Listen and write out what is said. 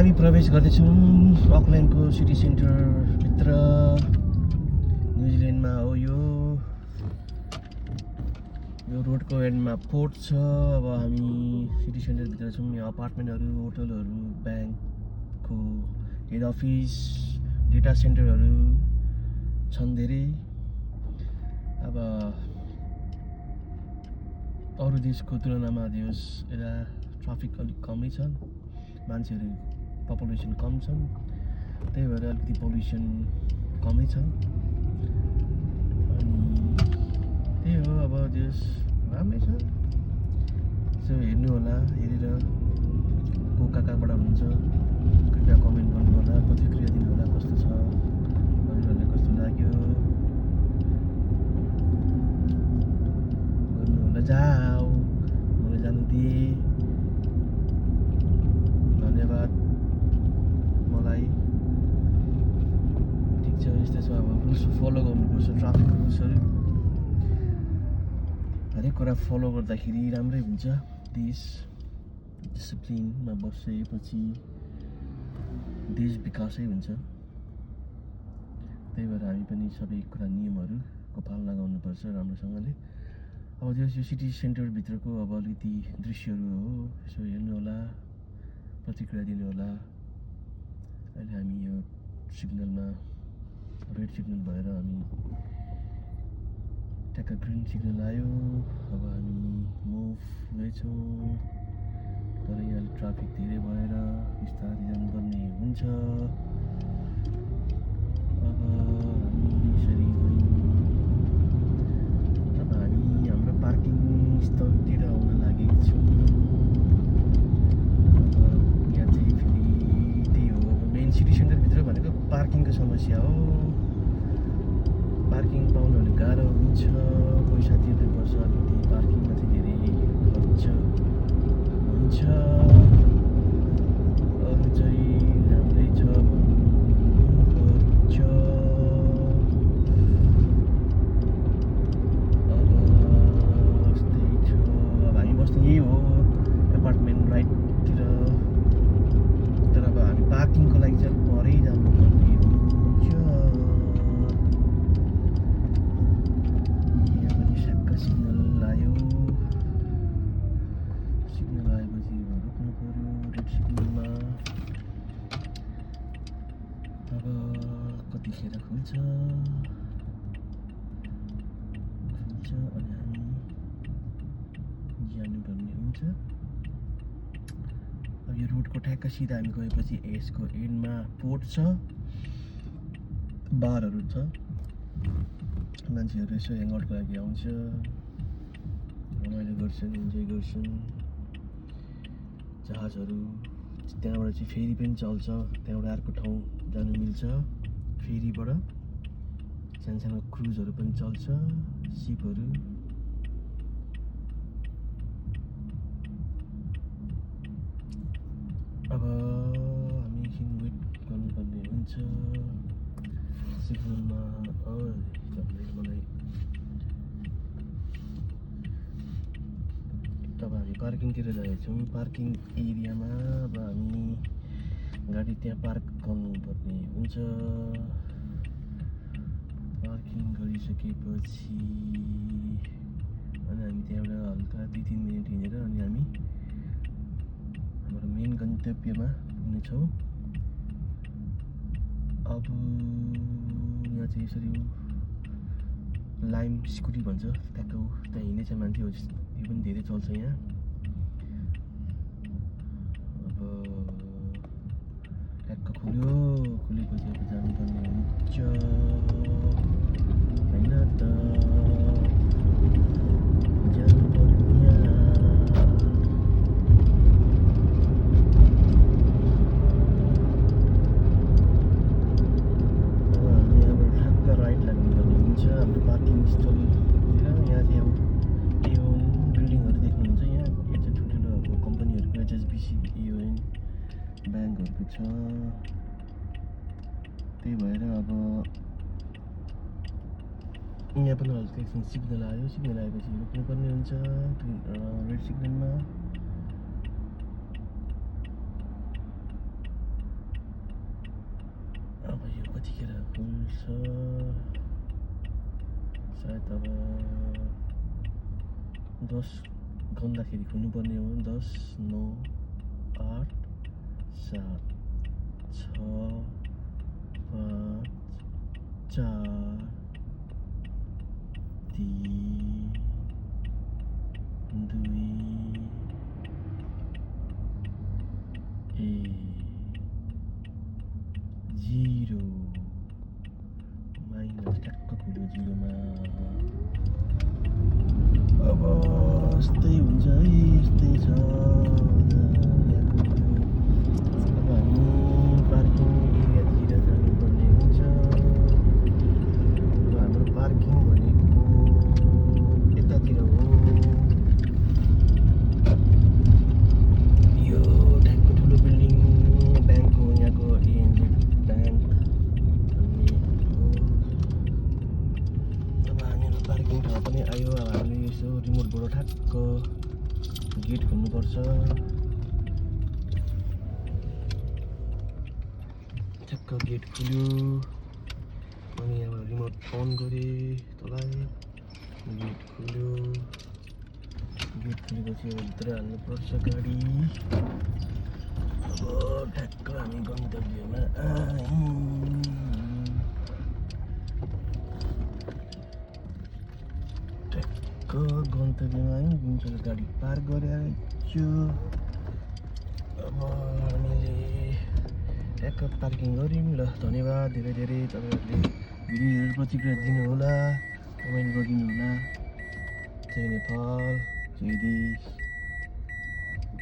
हामी प्रवेश गर्दैछौँ अकल्यान्डको सिटी सेन्टरभित्र। न्युजिल्यान्डमा हो यो रोडको एन्डमा पोर्ट छ। अब हामी सिटी सेन्टरभित्र छौँ। यहाँ अपार्टमेन्टहरू, होटलहरू, ब्याङ्कको हेड अफिस, डेटा सेन्टरहरू छन् धेरै। अब अरू देशको तुलनामा यता ट्राफिक अलिक कमै छ, मान्छेहरू पपुलेसन कम छन्, त्यही भएर अलिकति पोल्युसन कमै छ। अनि त्यही हो, अब देश राम्रै छ। यसो हेर्नु होला, हेरेर को कहाँबाट हुन्छ कृपया कमेन्ट गर्नु होला, प्रतिक्रिया दिनु होला, कस्तो छ, हजुरहरूलाई कस्तो लाग्यो गर्नु होला। जाऊ, मलाई जानु दिए, धन्यवाद। मलाई ठिक छ, यस्तै छ। अब रुल्स फलो गर्नुपर्छ, ट्राफिक रुल्सहरू हरेक कुरा फलो गर्दाखेरि राम्रै हुन्छ। देश डिसिप्लिनमा बसेपछि देश विकासै हुन्छ। त्यही भएर हामी पनि सबै कुरा नियमहरूको पालना गर्नुपर्छ राम्रोसँगले। अब यो सिटी सेन्टरभित्रको अब अलिकति दृश्यहरू हो, यसो हेर्नु होला, प्रतिक्रिया दिनु होला। अहिले हामी यो सिग्नलमा, रेड सिग्नल भएर हामी ट्याक्क ग्रिन सिग्नल आयो। अब हामी मुभ हुँदैछौँ, तर यहाँ ट्राफिक धेरै भएर बिस्तारै जानुपर्ने हुन्छ। अब हामी यसरी गयौँ। अब हामी हाम्रो पार्किङ स्थलतिर आउन लागेको छौँ। अब यहाँ चाहिँ फेरि त्यही हो, मेन सिटी सेन्टरभित्र भनेको पार्किङको समस्या हो। पार्किङ पाउनु अलिक गाह्रो हुन्छ, पैसा तिर्नुपर्छ अलिकति। पार्किङमा चाहिँ धेरै खर्च हुन्छ। अरू चाहिँ राम्रै छ भन्नुपर्छ। अब यस्तै छ। अब हामी बस्ने यही हो, एपार्टमेन्ट राइटतिर। तर अब हामी पार्किङको लागि चाहिँ अलिक परै जानुपर्ने हुन्छ। सिग्नल आयो, सिग्नल आएपछि रोक्नु पर्यो रेड सिग्नलमा। अब कतिखेर खुल्छ अनि हामी जानुपर्ने हुन्छ। अब यो रोडको ठ्याक्क सिधा हामी गएपछि यसको एन्डमा पोर्ट छ, बारहरू छ। मान्छेहरू यसो ह्याङआउटको लागि आउँछ, रमाइलो गर्छन्, इन्जोय गर्छन्। जहाजहरू त्यहाँबाट चाहिँ फेरी पनि चल्छ, त्यहाँबाट अर्को ठाउँ जानु मिल्छ फेरीबाट। सानो क्रुजहरू पनि चल्छ, सिपहरू। अब हामी एकछिन वेट गर्नुपर्ने हुन्छ सिग्नलमा। मलाई अब हामी पार्किङतिर जाँदैछौँ। पार्किङ एरियामा अब हामी गाडी त्यहाँ पार्क गर्नुपर्ने हुन्छ। पार्किङ गरिसकेपछि अनि हामी त्यहाँबाट हल्का 2-3 मिनट हिँडेर अनि हामी हाम्रो मेन गन्तव्यमा पुग्नेछौँ। अब यहाँ चाहिँ यसरी लाइम स्कुटी भन्छ, ट्याक्क त्यहाँ हिँडेछ मान्छे हो, यो पनि धेरै चल्छ यहाँ। अब ट्याक्क खुलेपछि अब जानुपर्ने हुन्छ होइन त, जानुपर्ने। हाम्रो पार्किङ स्थलतिर यहाँ चाहिँ अब एओन बिल्डिङहरू देख्नुहुन्छ। यहाँ यता ठुल्ठुलो अब कम्पनीहरूको HSBC, एओन ब्याङ्कहरूको छ। त्यही भएर अब यहाँ पनि हल्का एकछिन सिग्नल आयो। सिग्नल आएपछि रोक्नुपर्ने हुन्छ रेड सिग्नलमा। कतिखेर खुल्छ सायद अब 10 गन्दाखेरि खुल्नुपर्ने हो 10 9 8 7 6 5 4 3 2 0 माइनस ठ्याक्क खुल्यो 0 मा अब यस्तै हुन्छ है यस्तै छ अब हामी पार्किङ एरियातिर जानुपर्ने हुन्छ अब हाम्रो पार्किङ भनेको यतातिर हो यो ठ्याक्क ठुलो बिल्डिङ ब्याङ्क हो यहाँको एएनजेड ब्याङ्क भन्ने हो अब हामीहरू पार्किङ ठाउँ पनि आयो अब हामीले यसो रिमोटबाट ठ्याक्क गेट खोल्नुपर्छ ठ्याक्क गेट खुल्यो अनि अब रिमोट अन गरेँ तँलाई गेट खुल्यो गेट खुलेपछि अब भित्र हाल्नुपर्छ गाडी अब ठ्याक्क हामी गन्तव्यमा आयौँ ठ्याक्क गन्तव्यमा आयौँ जुन चाहिँ गाडी पार्क गरिरहेछु अब हामीले ठ्याक्क पार्किङ गऱ्यौँ ल धन्यवाद धेरै धेरै तपाईँहरूले भिडियोहरू प्रतिक्रिया दिनुहोला कमेन्ट गरिदिनु होला जय नेपाल जय देश